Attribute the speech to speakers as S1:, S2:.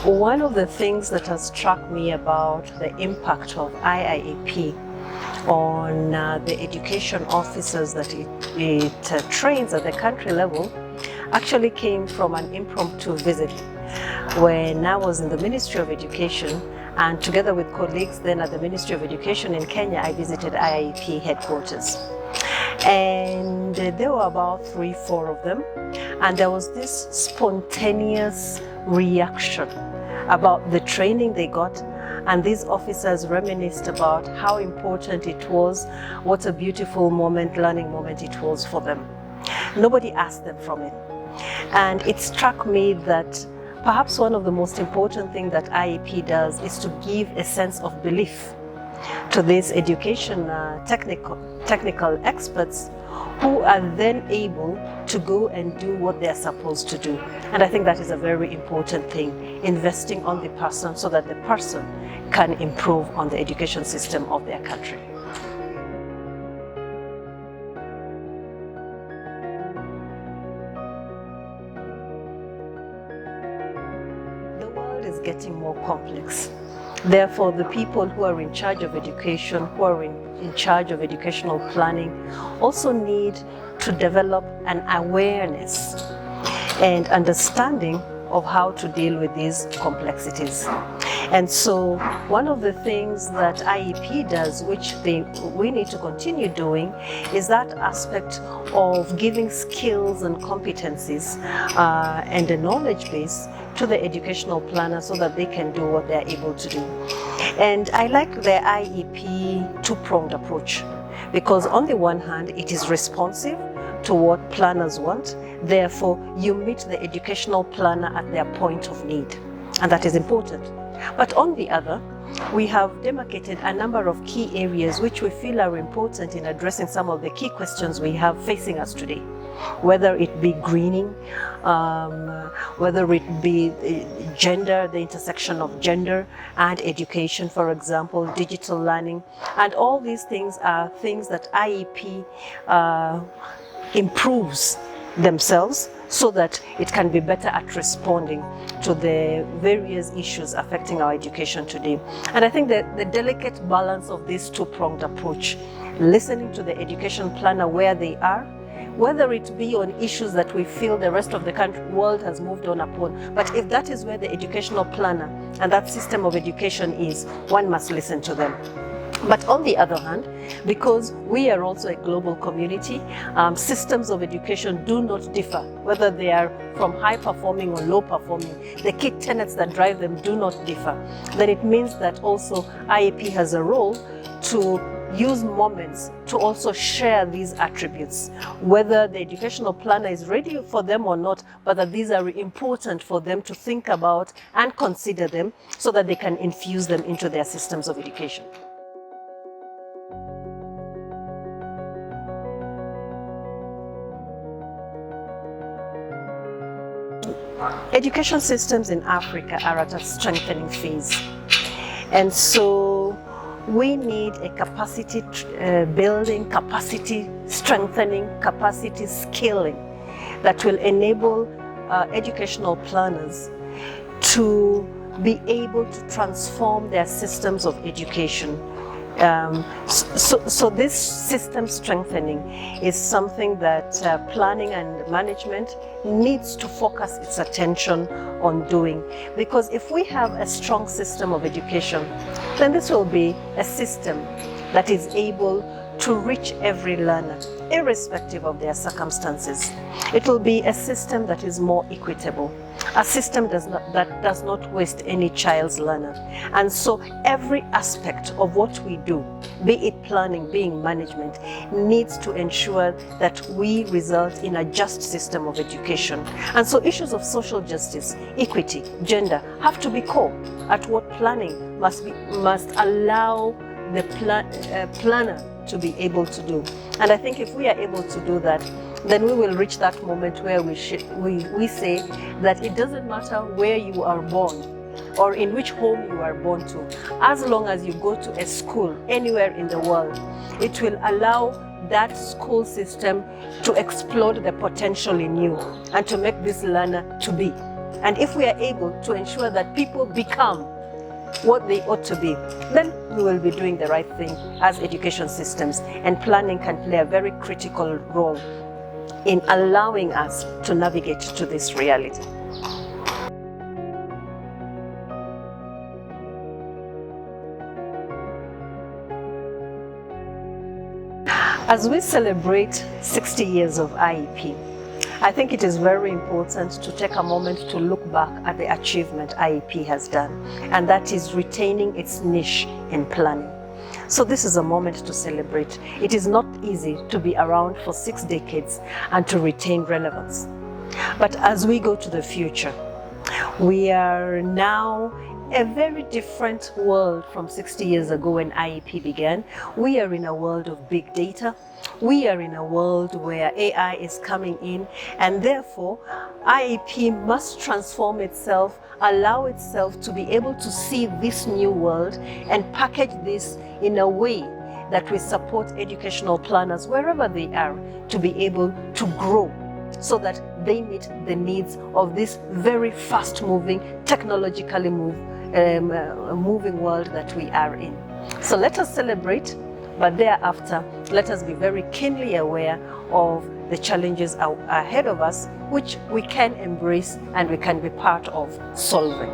S1: One of the things that has struck me about the impact of IIEP on the education officers that it trains at the country level actually came from an impromptu visit when I was in the Ministry of Education, and together with colleagues then at the Ministry of Education in Kenya, I visited IIEP headquarters. And there were about 3-4 of them, and there was this spontaneous reaction about the training they got, and these officers reminisced about how important it was, what a beautiful moment, learning moment it was for them. Nobody asked them from it. And it struck me that perhaps one of the most important things that IIP does is to give a sense of belief to these education technical experts who are then able to go and do what they're supposed to do. And I think that is a very important thing, investing on the person so that the person can improve on the education system of their country. The world is getting more complex. Therefore, the people who are in charge of education, who are in charge of educational planning, also need to develop an awareness and understanding of how to deal with these complexities. And so one of the things that IEP does, which we need to continue doing, is that aspect of giving skills and competencies and a knowledge base to the educational planner so that they can do what they're able to do. And I like the IEP two-pronged approach, because on the one hand, it is responsive to what planners want. Therefore, you meet the educational planner at their point of need, and that is important. But on the other, we have demarcated a number of key areas which we feel are important in addressing some of the key questions we have facing us today, whether it be greening, whether it be gender, the intersection of gender and education, for example, digital learning. And all these things are things that IEP improves themselves so that it can be better at responding to the various issues affecting our education today. And I think that the delicate balance of this two-pronged approach, listening to the education planner where they are, whether it be on issues that we feel the rest of the world has moved on upon, but if that is where the educational planner and that system of education is, one must listen to them. But on the other hand, because we are also a global community, systems of education do not differ, whether they are from high performing or low performing. The key tenets that drive them do not differ. Then it means that also IEP has a role to use moments to also share these attributes, whether the educational planner is ready for them or not, but that these are important for them to think about and consider them so that they can infuse them into their systems of education. Education systems in Africa are at a strengthening phase, and so we need a capacity building, capacity strengthening, capacity scaling that will enable educational planners to be able to transform their systems of education. So this system strengthening is something that planning and management needs to focus its attention on doing, because if we have a strong system of education, then this will be a system that is able to reach every learner, irrespective of their circumstances. It will be a system that is more equitable, a system that does not waste any child's learner. And so every aspect of what we do, be it planning, being management, needs to ensure that we result in a just system of education. And so issues of social justice, equity, gender have to be core at what planning must allow the planner to be able to do. And I think if we are able to do that, then we will reach that moment where we say that it doesn't matter where you are born or in which home you are born to, as long as you go to a school anywhere in the world, it will allow that school system to explode the potential in you and to make this learner to be. And if we are able to ensure that people become what they ought to be, then we will be doing the right thing as education systems, and planning can play a very critical role in allowing us to navigate to this reality. As we celebrate 60 years of IIPE, I think it is very important to take a moment to look back at the achievement IIPE has done, and that is retaining its niche in planning. So this is a moment to celebrate. It is not easy to be around for 6 decades and to retain relevance. But as we go to the future, we are now a very different world from 60 years ago when IIPE began. We are in a world of big data. We are in a world where AI is coming in, and therefore IIPE must transform itself, allow itself to be able to see this new world and package this in a way that will support educational planners wherever they are to be able to grow, so that they meet the needs of this very fast-moving, technologically moving world that we are in. So let us celebrate, but thereafter, let us be very keenly aware of the challenges ahead of us, which we can embrace and we can be part of solving.